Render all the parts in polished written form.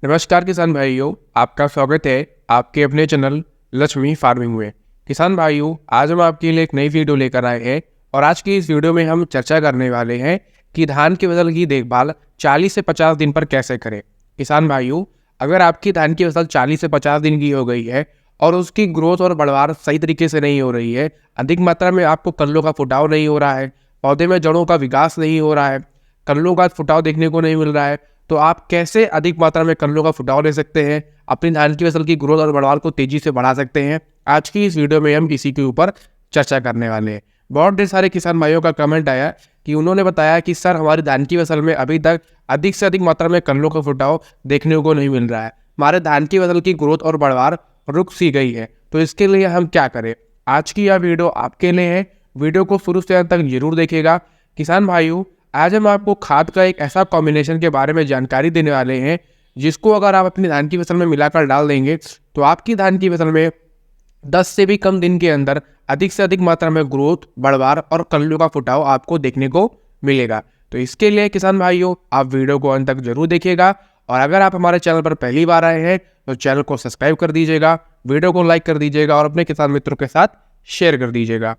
नमस्कार किसान भाइयों, आपका स्वागत है आपके अपने चैनल लक्ष्मी फार्मिंग में। किसान भाइयों, आज हम आपके लिए एक नई वीडियो लेकर आए हैं और आज की इस वीडियो में हम चर्चा करने वाले हैं कि धान की फसल की देखभाल 40 से 50 दिन पर कैसे करें। किसान भाइयों, अगर आपकी धान की फसल 40 से 50 दिन की हो गई है और उसकी ग्रोथ और बढ़वार सही तरीके से नहीं हो रही है, अधिक मात्रा में आपको कल्लों का फुटाव नहीं हो रहा है, पौधे में जड़ों का विकास नहीं हो रहा है, कल्लों का फुटाव देखने को नहीं मिल रहा है, तो आप कैसे अधिक मात्रा में कल्लों का फुटाव ले सकते हैं, अपनी धान की फसल की ग्रोथ और बढ़वार को तेजी से बढ़ा सकते हैं। आज की इस वीडियो में हम इसी के ऊपर चर्चा करने वाले हैं। बहुत ढेर सारे किसान भाइयों का कमेंट आया कि उन्होंने बताया कि सर, हमारी धान की फसल में अभी तक अधिक से अधिक मात्रा में कल्लों का फुटाव देखने को नहीं मिल रहा है, हमारे धान की फसल की ग्रोथ और बढ़वार रुक सी गई है, तो इसके लिए हम क्या करें। आज की यह वीडियो आपके लिए है, वीडियो को शुरू से अंत तक जरूर देखिएगा। किसान भाइयों, आज हम आपको खाद का एक ऐसा कॉम्बिनेशन के बारे में जानकारी देने वाले हैं जिसको अगर आप अपनी धान की फसल में मिलाकर डाल देंगे तो आपकी धान की फसल में 10 से भी कम दिन के अंदर अधिक से अधिक मात्रा में ग्रोथ, बढ़वार और कल्लों का फुटाव आपको देखने को मिलेगा। तो इसके लिए किसान भाइयों, आप वीडियो को अंत तक जरूर देखिएगा और अगर आप हमारे चैनल पर पहली बार आए हैं तो चैनल को सब्सक्राइब कर दीजिएगा, वीडियो को लाइक कर दीजिएगा और अपने किसान मित्रों के साथ शेयर कर दीजिएगा।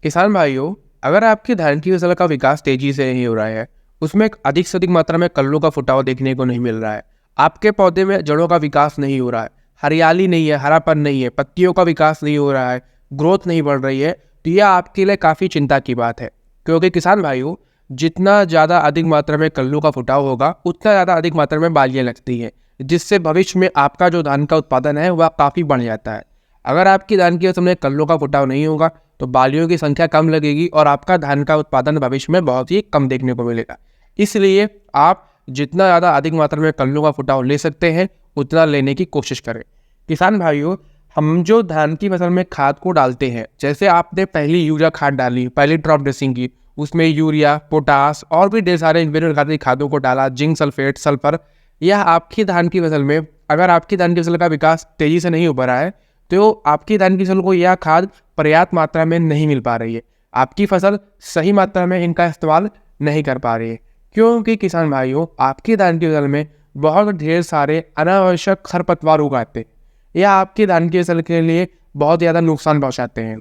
किसान भाइयों, अगर आपकी धान की फसल का विकास तेजी से नहीं हो रहा है, उसमें अधिक से अधिक मात्रा में कल्लों का फुटाव देखने को नहीं मिल रहा है, आपके पौधे में जड़ों का विकास नहीं हो रहा है, हरियाली नहीं है, हरापन नहीं है, पत्तियों का विकास नहीं हो रहा है, ग्रोथ नहीं बढ़ रही है, तो यह आपके लिए काफ़ी चिंता की बात है। क्योंकि किसान भाइयों, जितना ज़्यादा अधिक मात्रा में कल्लों का फुटाव होगा उतना ज़्यादा अधिक मात्रा में बालियाँ लगती हैं, जिससे भविष्य में आपका जो धान का उत्पादन है वह काफ़ी बढ़ जाता है। अगर आपकी धान की फसल में कल्लों का फुटाव नहीं होगा तो बालियों की संख्या कम लगेगी और आपका धान का उत्पादन भविष्य में बहुत ही कम देखने को मिलेगा। इसलिए आप जितना ज़्यादा अधिक मात्रा में कल्लों का फुटाव ले सकते हैं उतना लेने की कोशिश करें। किसान भाइयों, हम जो धान की फसल में खाद को डालते हैं, जैसे आपने पहली यूरिया खाद डाली, पहली ड्रॉप ड्रेसिंग की, उसमें यूरिया, पोटास और भी ढेर सारे विभिन्न प्रकार की खादों को डाला, जिंक, सल्फेट, सल्फर, यह आपकी धान की फसल में, अगर आपकी धान की फसल का विकास तेजी से नहीं हो पा रहा है तो आपकी धान की फसल को यह खाद पर्याप्त मात्रा में नहीं मिल पा रही है, आपकी फसल सही मात्रा में इनका इस्तेमाल नहीं कर पा रही है। क्योंकि किसान भाइयों, आपकी धान की फसल में बहुत ढेर सारे अनावश्यक खरपतवार उगाते हैं, यह आपकी धान की फसल के लिए बहुत ज़्यादा नुकसान पहुंचाते हैं।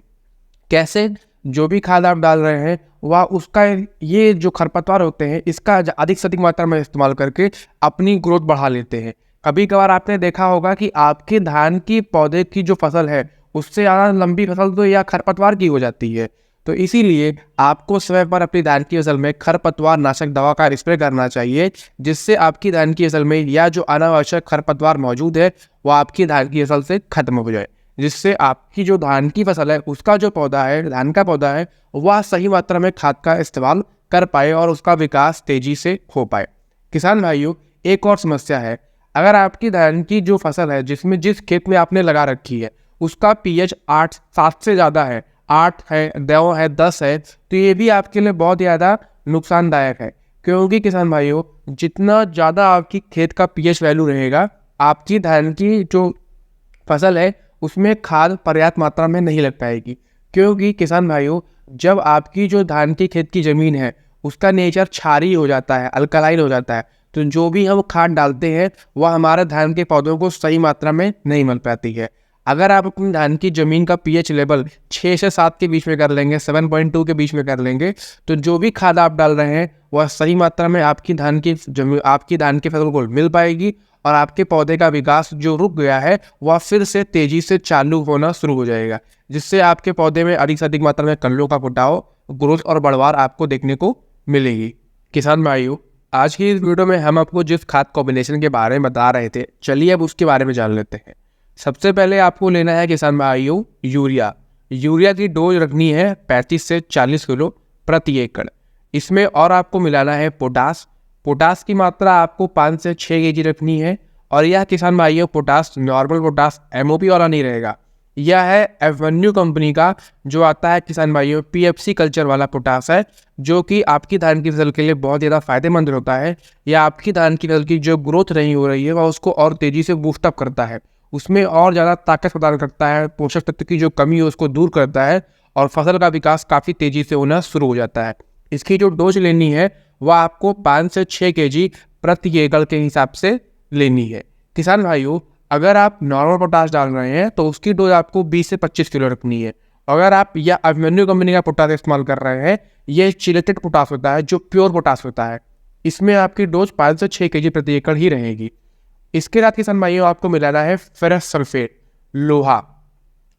कैसे? जो भी खाद आप डाल रहे हैं वह उसका, ये जो खरपतवार होते हैं इसका अधिक से अधिक मात्रा में इस्तेमाल करके अपनी ग्रोथ बढ़ा लेते हैं। कभी कभार आपने देखा होगा कि आपके धान की पौधे की जो फसल है उससे ज़्यादा लंबी फसल तो यह खरपतवार की हो जाती है। तो इसीलिए आपको समय पर अपनी धान की फसल में खरपतवार नाशक दवा का स्प्रे करना चाहिए, जिससे आपकी धान की फसल में यह जो अनावश्यक खरपतवार मौजूद है वह आपकी धान की फसल से खत्म हो जाए, जिससे आपकी जो धान की फसल है उसका जो पौधा है, धान का पौधा है, वह सही मात्रा में खाद का इस्तेमाल कर पाए और उसका विकास तेजी से हो पाए। किसान भाइयों, एक और समस्या है, अगर आपकी धान की जो फसल है जिसमें जिस खेत में आपने लगा रखी है उसका पीएच 8-7 से ज़्यादा है, 8 है, 9 है, 10 है, तो ये भी आपके लिए बहुत ज़्यादा नुकसानदायक है। क्योंकि किसान भाइयों, जितना ज़्यादा आपकी खेत का पीएच वैल्यू रहेगा, आपकी धान की जो फसल है उसमें खाद पर्याप्त मात्रा में नहीं लग पाएगी। क्योंकि किसान भाइयों, जब आपकी जो धान की खेत की ज़मीन है उसका नेचर क्षारीय हो जाता है, अल्कलाइन हो जाता है, तो जो भी हम खाद डालते हैं वह हमारे धान के पौधों को सही मात्रा में नहीं मिल पाती है। अगर आप अपनी धान की ज़मीन का पीएच लेवल 6 से 7 के बीच में कर लेंगे, 7.2 के बीच में कर लेंगे, तो जो भी खाद आप डाल रहे हैं वह सही मात्रा में आपकी धान की फसल को मिल पाएगी और आपके पौधे का विकास जो रुक गया है वह फिर से तेज़ी से चालू होना शुरू हो जाएगा, जिससे आपके पौधे में अधिक से अधिक मात्रा में कल्लों का फुटाव, ग्रोथ और बढ़वार आपको देखने को मिलेगी। किसान भाइयों, आज की इस वीडियो में हम आपको जिस खाद कॉम्बिनेशन के बारे में बता रहे थे, चलिए अब उसके बारे में जान लेते हैं। सबसे पहले आपको लेना है किसान भाइयों यूरिया। यूरिया की डोज रखनी है 35 से 40 किलो प्रति एकड़। इसमें और आपको मिलाना है पोटास। पोटास की मात्रा आपको 5 से 6 केजी रखनी है और यह किसान भाइयों पोटास नॉर्मल पोटास एमओपी वाला नहीं रहेगा, यह है एवेन्यू कंपनी का जो आता है किसान भाइयों पीएफसी कल्चर वाला पोटास है, जो कि आपकी धान की फसल के लिए बहुत ज़्यादा फायदेमंद होता है। यह आपकी धान की फसल की जो ग्रोथ नहीं हो रही है वह उसको और तेज़ी से बूस्टअप करता है, उसमें और ज़्यादा ताकत प्रदान करता है, पोषक तत्व की जो कमी है उसको दूर करता है और फसल का विकास काफ़ी तेज़ी से होना शुरू हो जाता है। इसकी जो डोज लेनी है वह आपको 5 से 6 केजी प्रति एकड़ के हिसाब से लेनी है। किसान भाइयों, अगर आप नॉर्मल पोटाश डाल रहे हैं तो उसकी डोज आपको 20 से 25 किलो रखनी है। अगर आप या अभिमन्यु कंपनी का पोटाश इस्तेमाल कर रहे हैं, ये चिलेटेड पोटाश होता है जो प्योर पोटाश होता है, इसमें आपकी डोज 5 से 6 केजी प्रति एकड़ ही रहेगी। इसके साथ किसान भाइयों आपको मिलाना है फेरस सल्फेट, लोहा।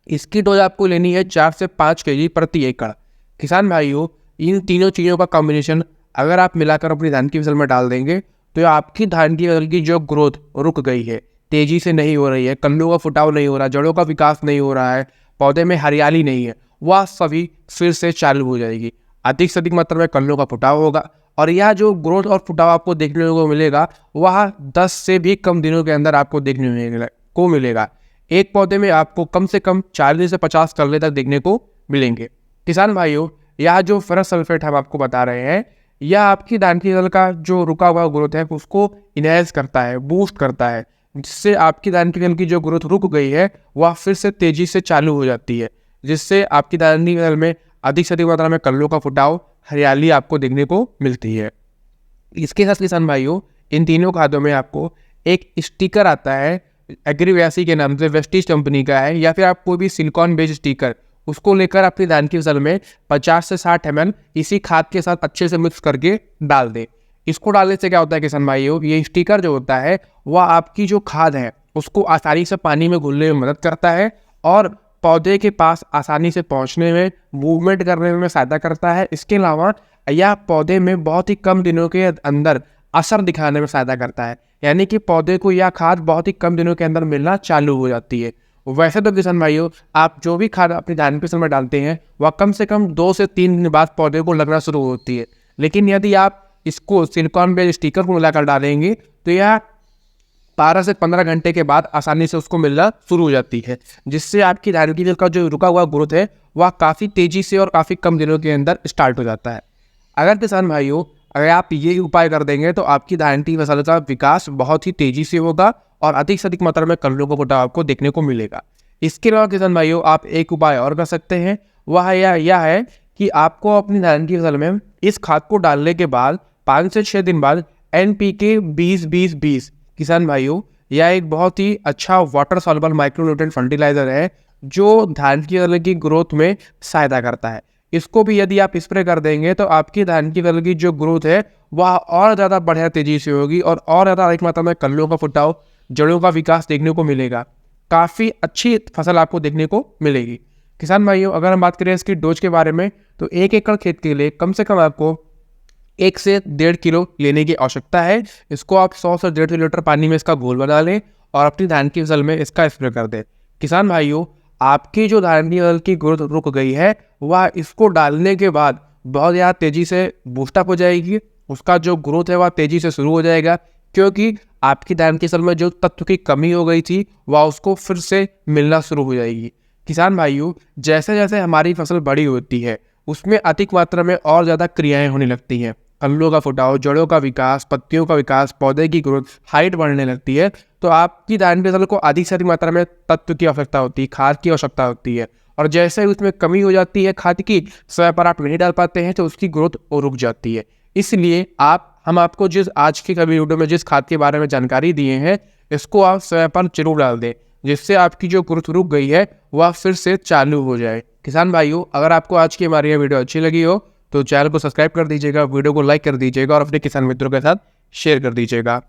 इसकी डोज आपको लेनी है 4 से 5 केजी प्रति एकड़। किसान भाइयों, इन तीनों चीज़ों का कॉम्बिनेशन अगर आप मिलाकर अपनी धान की फसल में डाल देंगे तो आपकी धान की फसल की जो ग्रोथ रुक गई है, तेजी से नहीं हो रही है, कल्लों का फुटाव नहीं हो रहा, जड़ों का विकास नहीं हो रहा है, पौधे में हरियाली नहीं है, वह सभी फिर से चालू हो जाएगी। अधिक से अधिक मात्रा में कल्लों का फुटाव होगा और यह जो ग्रोथ और फुटाव आपको देखने को मिलेगा वह 10 से भी कम दिनों के अंदर आपको देखने को मिलेगा। एक पौधे में आपको कम से कम 40 से 50 कल्ले तक देखने को मिलेंगे। किसान भाइयों, यह जो फेरस सल्फेट हम आपको बता रहे हैं, यह आपकी धान की फसल का जो रुका हुआ ग्रोथ है उसको इनहेंस करता है, बूस्ट करता है, जिससे आपकी धान की फसल की जो ग्रोथ रुक गई है वह फिर से तेजी से चालू हो जाती है, जिससे आपकी धान की फसल में अधिक से अधिक मात्रा में कल्लों का फुटाव, हरियाली आपको देखने को मिलती है। इसके साथ किसान भाइयों, इन तीनों खादों में आपको एक स्टिकर आता है, एग्रीवैसी के नाम से, वेस्टीज कंपनी का है, या फिर आप कोई भी सिलिकॉन बेस्ड स्टिकर उसको लेकर अपनी धान की फसल में 50 से 60 ml इसी खाद के साथ अच्छे से मिक्स करके डाल दें। इसको डालने से क्या होता है किसान भाइयों, ये स्टिकर जो होता है वह आपकी जो खाद है उसको आसानी से पानी में घुलने में मदद करता है और पौधे के पास आसानी से पहुंचने में, मूवमेंट करने में सहायता करता है। इसके अलावा यह पौधे में बहुत ही कम दिनों के अंदर असर दिखाने में सहायता करता है, यानी कि पौधे को यह खाद बहुत ही कम दिनों के अंदर मिलना चालू हो जाती है। वैसे तो किसान भाइयों, आप जो भी खाद अपनी धान की फसल में डालते हैं वह कम से कम 2 से 3 दिन बाद पौधे को लगना शुरू होती है, लेकिन यदि आप इसको सिलिकॉन बेस्ड स्टिकर को मिलाकर डालेंगे तो यह 12 से 15 घंटे के बाद आसानी से उसको मिलना शुरू हो जाती है, जिससे आपकी धान की फसल का जो रुका हुआ ग्रोथ है वह काफ़ी तेज़ी से और काफ़ी कम दिनों के अंदर स्टार्ट हो जाता है। अगर किसान भाइयों, अगर आप ये उपाय कर देंगे तो आपकी धान की फसल का विकास बहुत ही तेज़ी से होगा और अधिक से अधिक मात्रा में कल्लों का फुटाव आपको देखने को मिलेगा। इसके अलावा किसान भाइयों, आप एक उपाय और कर सकते हैं, वह यह है कि आपको अपनी धान की फसल में इस खाद को डालने के बाद 5 से 6 दिन बाद NPK 20-20-20, किसान भाइयों, यह एक बहुत ही अच्छा वाटर सॉल्युबल माइक्रोन्यूट्रिएंट फर्टिलाइजर है जो धान की फसल की ग्रोथ में सहायता करता है। इसको भी यदि आप स्प्रे कर देंगे तो आपकी धान की फसल की जो ग्रोथ है वह और ज़्यादा बढ़िया तेजी से होगी और ज़्यादा अधिक मात्रा में कल्लों का फुटाव, जड़ों का विकास देखने को मिलेगा। काफ़ी अच्छी फसल आपको देखने को मिलेगी। किसान भाइयों, अगर हम बात करें इसकी डोज के बारे में तो 1 एकड़ खेत के लिए कम से कम आपको 1 से 1.5 किलो लेने की आवश्यकता है। इसको आप 100 से 150 लीटर पानी में इसका घोल बना लें और अपनी धान की फसल में इसका स्प्रे कर दें। किसान भाइयों, आपकी जो धान की फसल की ग्रोथ रुक गई है वह इसको डालने के बाद बहुत ज़्यादा तेज़ी से बूस्टअप हो जाएगी, उसका जो ग्रोथ है वह तेज़ी से शुरू हो जाएगा, क्योंकि आपकी धान की फसल में जो तत्व की कमी हो गई थी वह उसको फिर से मिलना शुरू हो जाएगी। किसान भाइयों, जैसे जैसे हमारी फसल बड़ी होती है उसमें अधिक मात्रा में और ज़्यादा क्रियाएं होने लगती हैं, कल्लों का फुटाव, जड़ों का विकास, पत्तियों का विकास, पौधे की ग्रोथ, हाइट बढ़ने लगती है, तो आपकी धान की फसल को अधिक से अधिक मात्रा में तत्व की आवश्यकता होती है, खाद की आवश्यकता होती है, और जैसे उसमें कमी हो जाती है खाद की, समय पर आप नहीं डाल पाते हैं तो उसकी ग्रोथ रुक जाती है। इसलिए हम आपको आज की कभी वीडियो में जिस खाद के बारे में जानकारी दिए हैं इसको आप समय पर जरूर डाल दें, जिससे आपकी जो ग्रोथ रुक गई है वह फिर से चालू हो जाए। किसान भाइयों, अगर आपको आज की हमारी यह वीडियो अच्छी लगी हो तो चैनल को सब्सक्राइब कर दीजिएगा, वीडियो को लाइक कर दीजिएगा और अपने किसान मित्रों के साथ शेयर कर दीजिएगा।